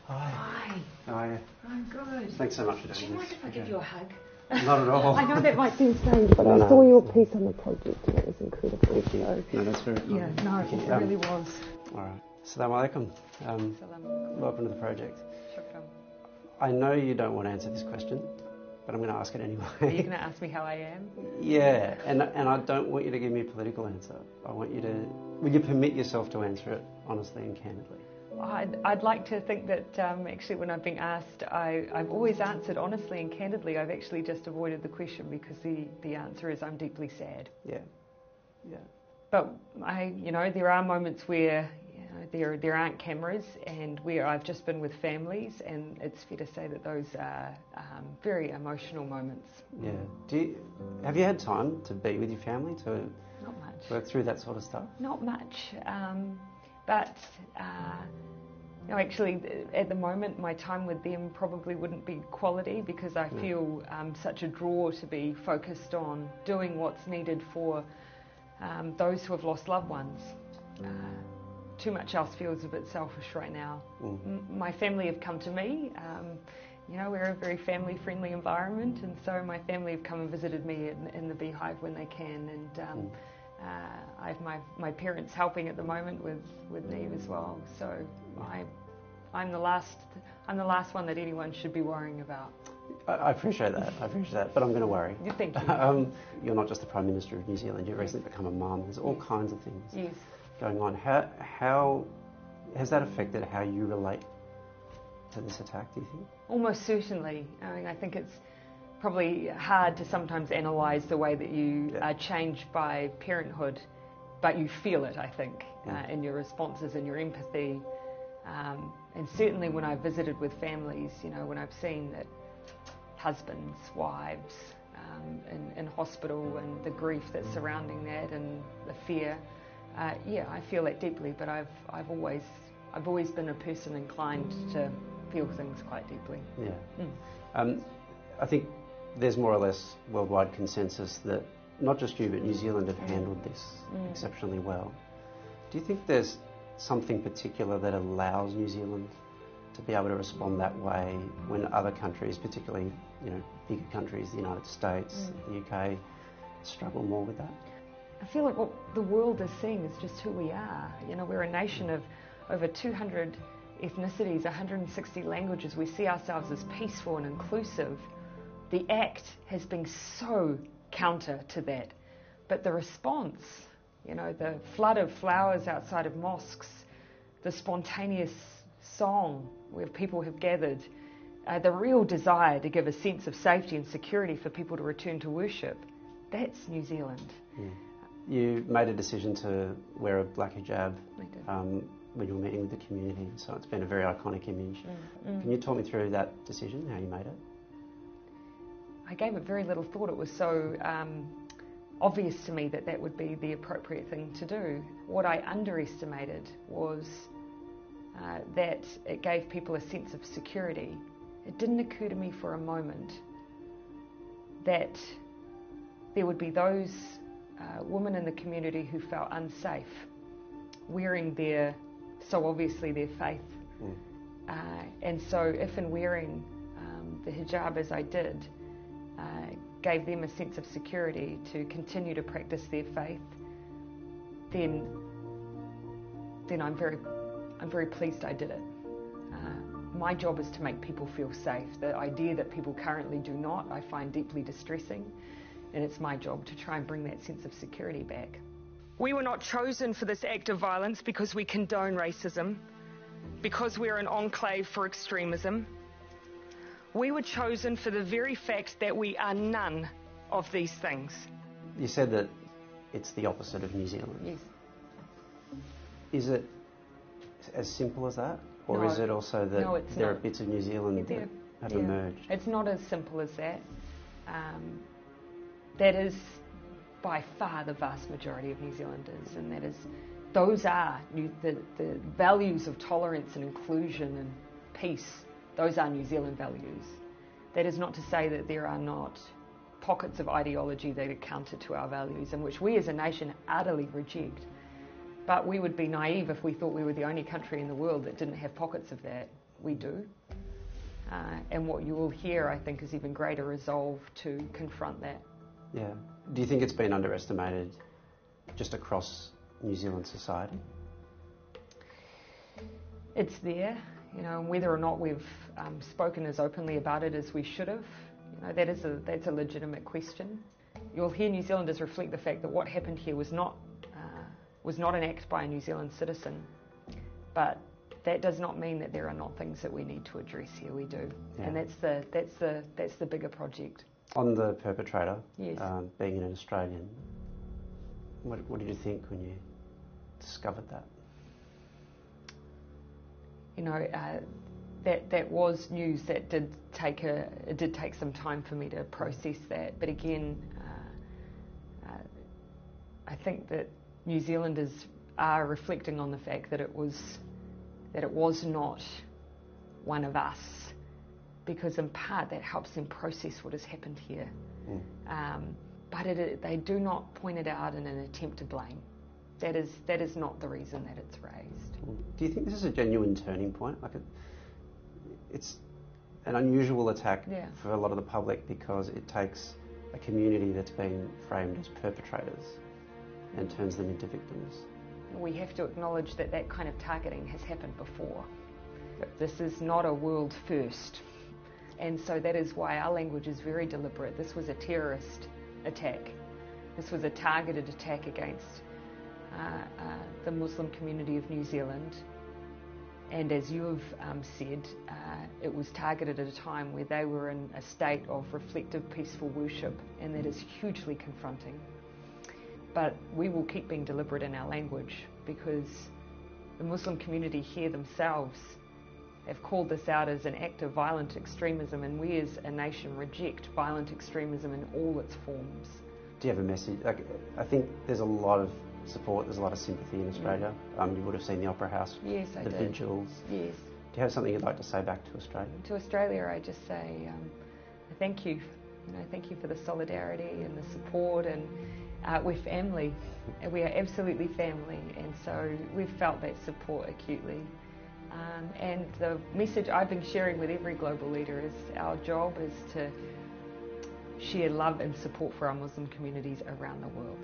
Hi. Hi. How are you? I'm good. Thanks so much for doing this. Do you mind if I give you a hug? Not at all. I know that might seem strange, but I saw your piece on the project and it was incredible. Thank you. No, that's very kind. Yeah, no, it really was. All right. Assalamu alaikum. Salam alaikum. Welcome to the project. Shukran. I know you don't want to answer this question, but I'm going to ask it anyway. Are you going to ask me how I am? Yeah, and I don't want you to give me a political answer. I want you to... Will you permit yourself to answer it honestly and candidly? I'd like to think that actually when I've been asked, I've always answered honestly and candidly. I've actually just avoided the question because the answer is I'm deeply sad. Yeah. Yeah. But there are moments where there aren't cameras and where I've just been with families, and it's fair to say that those are very emotional moments. Yeah. Have you had time to be with your family to Not much. work through that sort of stuff? Not much. But actually, at the moment, my time with them probably wouldn't be quality because I feel such a draw to be focused on doing what's needed for those who have lost loved ones. Too much else feels a bit selfish right now. My family have come to me. We're a very family-friendly environment, and so my family have come and visited me in the beehive when they can, and I have my parents helping at the moment with Neve as well. So I'm the last one that anyone should be worrying about. I appreciate that. But I'm going to worry. Thank you. You're not just the Prime Minister of New Zealand. You've recently become a mum. There's all kinds of things Yes. going on. How has that affected how you relate to this attack, do you think? Almost certainly. I think it's probably hard to sometimes analyse the way that you are changed by parenthood, but you feel it, I think, in your responses and your empathy. And certainly when I've visited with families, when I've seen that husbands, wives in hospital and the grief that's surrounding that and the fear, I feel that deeply. But I've always been a person inclined to feel things quite deeply. Yeah. I think there's more or less worldwide consensus that not just you but New Zealand have handled this exceptionally well. Do you think there's something particular that allows New Zealand to be able to respond that way when other countries, particularly bigger countries, the United States, the UK, struggle more with that? I feel like what the world is seeing is just who we are. We're a nation of over 200 ethnicities, 160 languages. We see ourselves as peaceful and inclusive. The act has been so counter to that. But the response, the flood of flowers outside of mosques, the spontaneous song where people have gathered, the real desire to give a sense of safety and security for people to return to worship, that's New Zealand. You made a decision to wear a black hijab when you were meeting with the community, so it's been a very iconic image. Can you talk me through that decision, how you made it? I gave it very little thought. It was so obvious to me that would be the appropriate thing to do. What I underestimated was that it gave people a sense of security. It didn't occur to me for a moment that there would be those women in the community who felt unsafe wearing so obviously their faith. And so if in wearing the hijab as I did, gave them a sense of security to continue to practice their faith, then I'm very pleased I did it. My job is to make people feel safe. The idea that people currently do not, I find deeply distressing, and it's my job to try and bring that sense of security back. We were not chosen for this act of violence because we condone racism, because we're an enclave for extremism. We were chosen for the very fact that we are none of these things. You said that it's the opposite of New Zealand. Yes. Is it as simple as that? Or No. is it also that No, it's there not. are bits of New Zealand that have emerged? It's not as simple as that. That is by far the vast majority of New Zealanders, and those are the values of tolerance and inclusion and peace. Those are New Zealand values. That is not to say that there are not pockets of ideology that are counter to our values and which we as a nation utterly reject. But we would be naive if we thought we were the only country in the world that didn't have pockets of that. We do. And what you will hear, I think, is even greater resolve to confront that. Yeah. Do you think it's been underestimated just across New Zealand society? It's there, and whether or not we've spoken as openly about it as we should have, that's a legitimate question. You'll hear New Zealanders reflect the fact that what happened here was not an act by a New Zealand citizen, but that does not mean that there are not things that we need to address here. We do, and that's the bigger project. On the perpetrator, yes. Being an Australian, what did you think when you discovered that? That was news that did take some time for me to process that. But again, I think that New Zealanders are reflecting on the fact that it was not one of us, because in part that helps them process what has happened here. But they do not point it out in an attempt to blame. That is not the reason that it's raised. Do you think this is a genuine turning point? It's an unusual attack for a lot of the public, because it takes a community that's been framed as perpetrators and turns them into victims. We have to acknowledge that that kind of targeting has happened before. This is not a world first. And so that is why our language is very deliberate. This was a terrorist attack. This was a targeted attack against the Muslim community of New Zealand. And as you have said, it was targeted at a time where they were in a state of reflective, peaceful worship, and that is hugely confronting. But we will keep being deliberate in our language, because the Muslim community here themselves have called this out as an act of violent extremism, and we as a nation reject violent extremism in all its forms. Do you have a message? I think there's a lot of support, there's a lot of sympathy in Australia. You would have seen the Opera House, the vigils. Yes. Do you have something you'd like to say back to Australia? To Australia, I just say thank you. Thank you for the solidarity and the support, and we're family. We are absolutely family, and so we've felt that support acutely. And the message I've been sharing with every global leader is our job is to share love and support for our Muslim communities around the world.